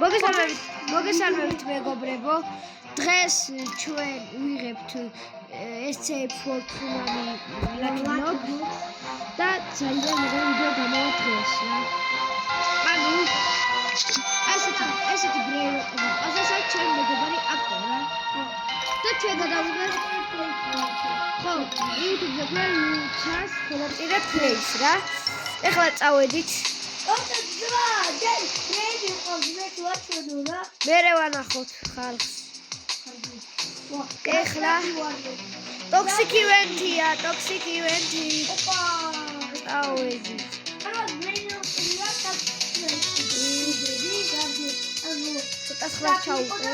მოგესალმებით მეგობრებო. დღეს ჩვენ ვიღებთ SC Fortnite Lucky და ძალიან მაგარი ვიდეო გამოვაქვთ დღეს რა. ანუ ასეთი ბრეილო ასესაც ჩვენ მეგობარი აკო რა. და ჩვენ გადავიღეთ ხო, YouTube-ზე ჩვენ ჩას ხოლმე Plays რა. ეხლა წავედით მერე ვანახოთ ხალხს. ეხლა toxic event-ია. წავედით. ცოტა ხლა ჩაუყრე.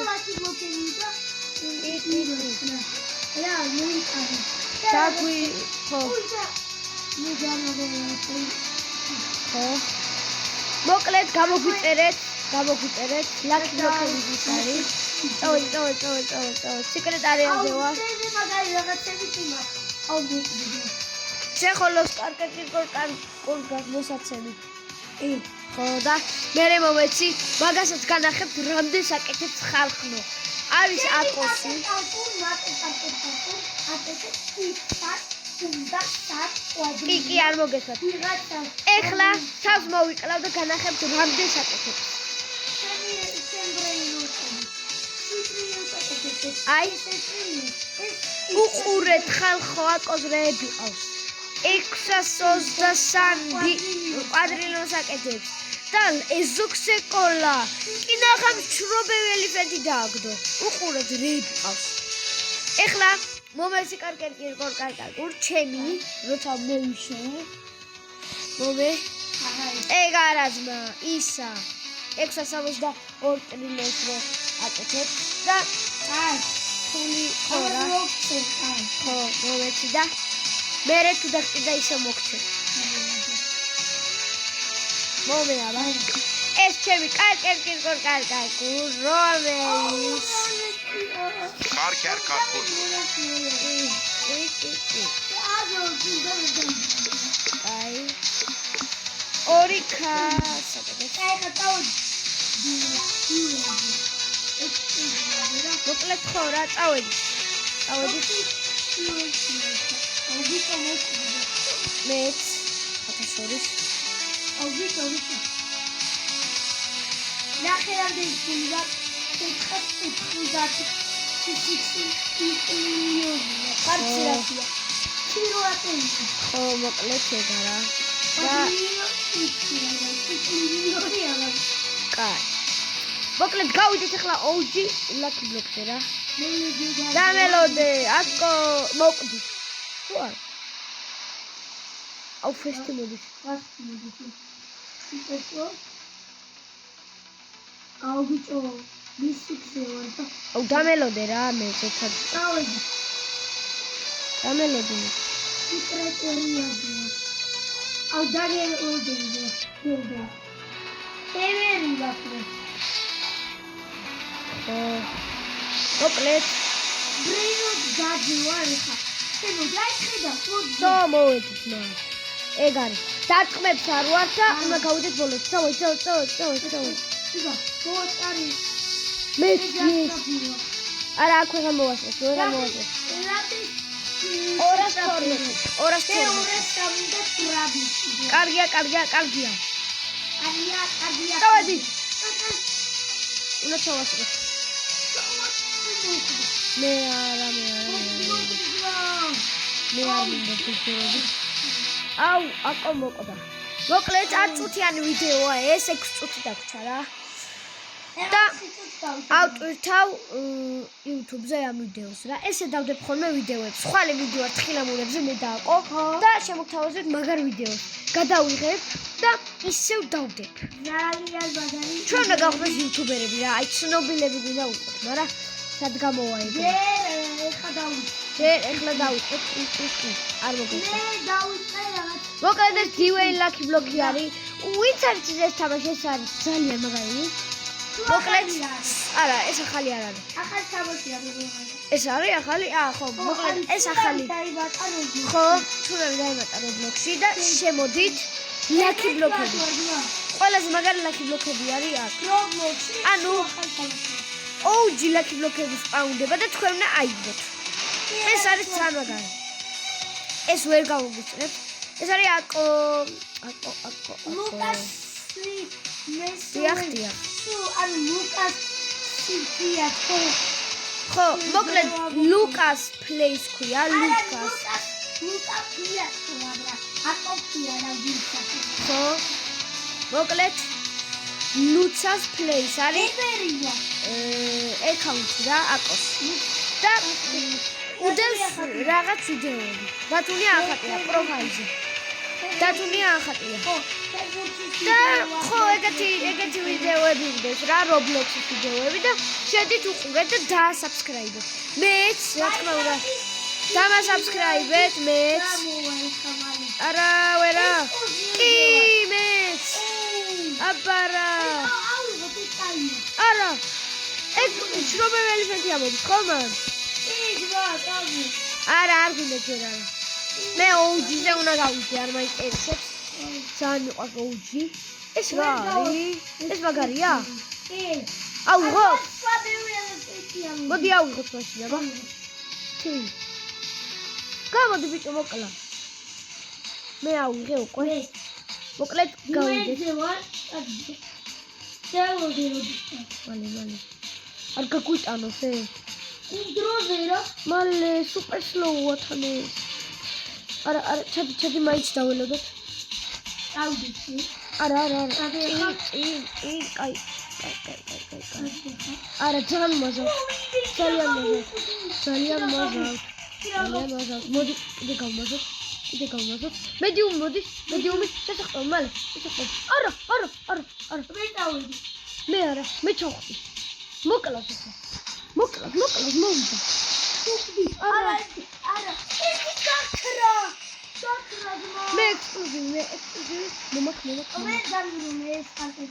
დაგვი ხო. მოკლედ გამოგვიწერეთ Lucky Block-ის არის. წავედი. სეკრეტარიაზე ვარ. შეხოლოს კარკაკი მოსაცემი. ხო და მერე მომეცი, მაგასაც განახებთ რამდენს აკეთებს ხალხნო. არის აკოსი. კი არ მოგესვათ. ეხლა თავს მოვიკლავ და განახებთ რამდენს აკეთებს. აი უყურეთ ხალხო აკოს რეები ყავს. 623 კვადრილიონს აკეთებს. და ეზოქსე კოლა. კი ნახავ შრობევი ელიფანტი დააგდო. უყურეთ რეები ყავს. ეხლა მომეცი კარკაკი ჩემი როცა მოვიშოვე. ეგარაზმა ისა 672 ტრილიონს რო აკეთებს და ფული ხორა ხო მომეცი და მერე თუ დაგჭირდა ისე მოგცე. მომეალა ეს ჩემი კარკაკი რომელიც კარკურ აი ორი მოკლედ ხო რა წავედი მეც ათაშორის ნახევარდი ფულა 450 კარცირაცია. ხო მოკლედ ეგა რა. კაი. მოკლედ გავიდეთ ახლა OG Lucky Block-ზე რა. დამელოდე, აკო მოკვდი. ხო არა. აუ ფესტი მოდის. აუ ბიჭო, მისიქზე ვარ და აუ დამელოდე რა მე ცოტა. წავედი. დამელოდე. სიკრეტერიაზე. აუ დაგეროდე. ევერი ვაფრე. ხო. მოკლედ ბრეინოდ გაძვარ ხა. შენო დაიხედა ფუტბოლი. სო მოვედით მე. ეგ არის. დაწმებს არ ვარ და უნდა გავიდეთ ბოლოს. წავედი. იგა, ბოტარი. მე არა აქ ვეღარ მოვასწრებ. 240. კარგია. წავედი. უნდა ჩავასწრებ. მე არა. მე არ მინდა ფიქრობდი. აუ, აკო მოკვდა. მოკლედ 10 წუთიანი ვიდეოა ეს 6 წუთი დაგჭა რა. და ავტვირთავ YouTube-ზე ამ ვიდეოს რა. ესე დავდებ ხოლმე ვიდეოებს. სხვა ვიდეო თხილამურებზე მე დააყო და შემოგთავაზებთ მაგარ ვიდეოს. გადავიღებ და ისევ დავდებ. ძალიან მაგარი. ჩვენ უნდა გავხდეს YouTuber-ები რა. აი ცნობილები გინდა უყუროთ, მაგრამ სად გამოვა ეგ? ეხლა დავიწყებ. არ მოგეწონა. მე დავიწყე რაღაც. მოკლედ ეს DWay Lucky Block-ი არის. ვინც არის ეს თამაში ეს არის ძალიან მაგარი. მოკლედ არა ეს ახალი არ არის. ახალი თამაშია მეგობრებო. ეს არის ახალი? ხო, მოკლედ ეს ახალი. ხო, თუ რა დაიბატა Roblox-ში და შემოდით ლაკი ბლოკები. ყველაზე მაგარი ლაკი ბლოკები არის აქ. ანუ OG ლაკი ბლოკები სპაუნდება და თქვენ უნდა აიგოთ. ეს არის ძალიან მაგარი. ეს ვერ გავუგიწყებთ. ეს არის აკო. ლუკას დიახტია. ანუ ლუკას სიტია ხო, მოკლედ ლუკას პლეის ქვია, ლუკას. ლუკა ფია მაგრამ აკო ფია რა ვიცი. ხო. მოკლედ ლუცას პლეის არის ებერია. აკაუნტი რა აკოს. და უდევს რაღაც ვიდეოები. დათუნია ახატია პროფაილზე. დათუნია ახატია. ხო, და ხო, ეგეთი ვიდეოები უდევს რა, Roblox-ის ვიდეოები და შედით უყურეთ და დაასაბსკრაიბეთ. მეც, რა თქმა უნდა, დამასაბსკრაიბეთ მეც. არა, ვერა. კი, მეც. აბარა. არა. ეს შრომები ელიფანტი ამოდის, ხო მან? არა, არ გინდა ჯერ არა. მე OG-ზე უნდა გავიდე, არ მაინტერესებს. ძალიან მიყვარს OG. ეს რა არის? ეს მაგარია? აუღოთ. მოდი აუღოთ მაშინ, აბა. თი. გამოდი ბიჭო მოკლა. მე აუღე უკვე. მოკლედ გავიდე. მალე. არ გაგვიტანოს ეს. დროზე რა? მალე სუპერ სლოუა თან ეს. არა, ჩადი მაინც დაველოდოთ. ავდიცი. არა. კაი. არა, ძალიან მაზავთ. მოდი, კიდე გავმაზოთ. მედიუმი მოდის, მედიუმი შესახტავ, მალე, შესახტავ. არა. მე დავიდი. მე არა, მე ჩავხდი. მოკლას ახლა. მოკლას, მოვიდა. არა. ეს გაქრა. მე ექსკლუზივი. მომაკ. მე დამირუნე ეს ხალხი.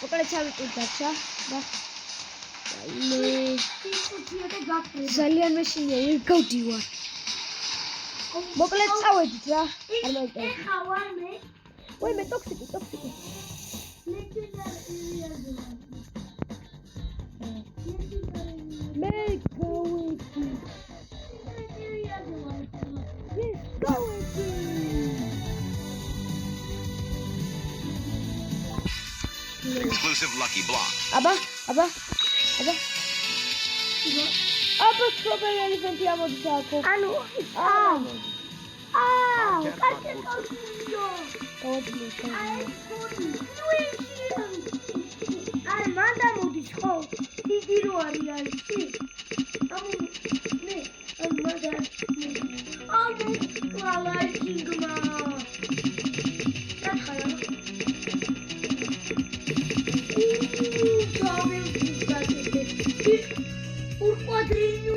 მოკლედ ჩავიტვირთ დარჩა და მე ძალიან მეშინია ვერ გავდივარ. მოკლედ წავედით რა. არ მაინტერესებს. ეხა ვარ მე. ვაი მე ტოქსიკი. მე გავედი. Exclusive Lucky Block. აბა. სუპერ ელიფანტი ამოდის აქ. ანუ კაცი აი მანდა მოდის ხო? დიდი რო არის იცი? ამო მე მანდა. ამო კლავა ჩინგმა